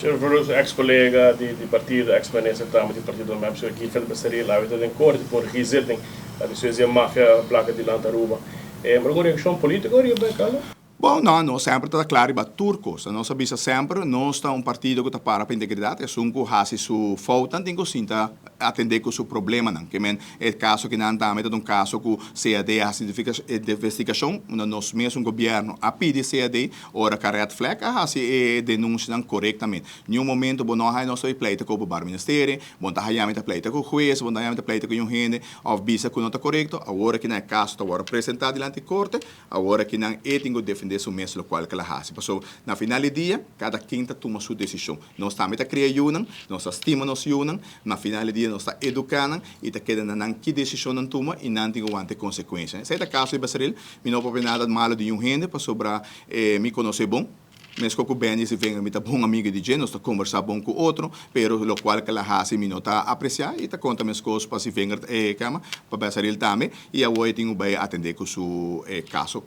Voor ex-collega die partido, ex-minister também de partido mesmo, so aqui fez seria lá, então tem corte por resetting, a pessoa máfia placa de Lantaruba. Mas agora é questão política, agora é bem claro. Bom, não, nós sempre está claro para turcos. Nós sabemos sempre, nós está um partido que está para a integridade, é um que faz sua falta, tem que sinta atender com o seu problema, não. Que é caso que não está, é um caso que CAD faz investigação, nós mesmo governo a pedir CAD, ora que red flag, faz denúncia corretamente. Em um momento, bom, nós não estamos pleito com o ministério, bom, tá aí pleito com o juiz, bom, tá aí pleito com o gente, ou visa que não está correto, agora que não é caso, está agora apresentado diante da corte, agora que não é tem que defender o mesmo local que ela faz. Então, na final do dia, cada quinta toma sua decisão. Nós estamos a criar união, nós estimamos união, na final do dia nós estamos educando e está querendo não que decisão não toma e não tem que ter consequências. Se é o caso de Basaril, não pode nada de malo de um gente para sobrar me conhecer bom. Mas que o bem se vem a bom amigo de gente, nós está conversar bom com outro, pero lo qual que ela faz me não está apreciar e está conta minhas coisas para se vem cama para Basaril também e a hoje tenho que atender com o caso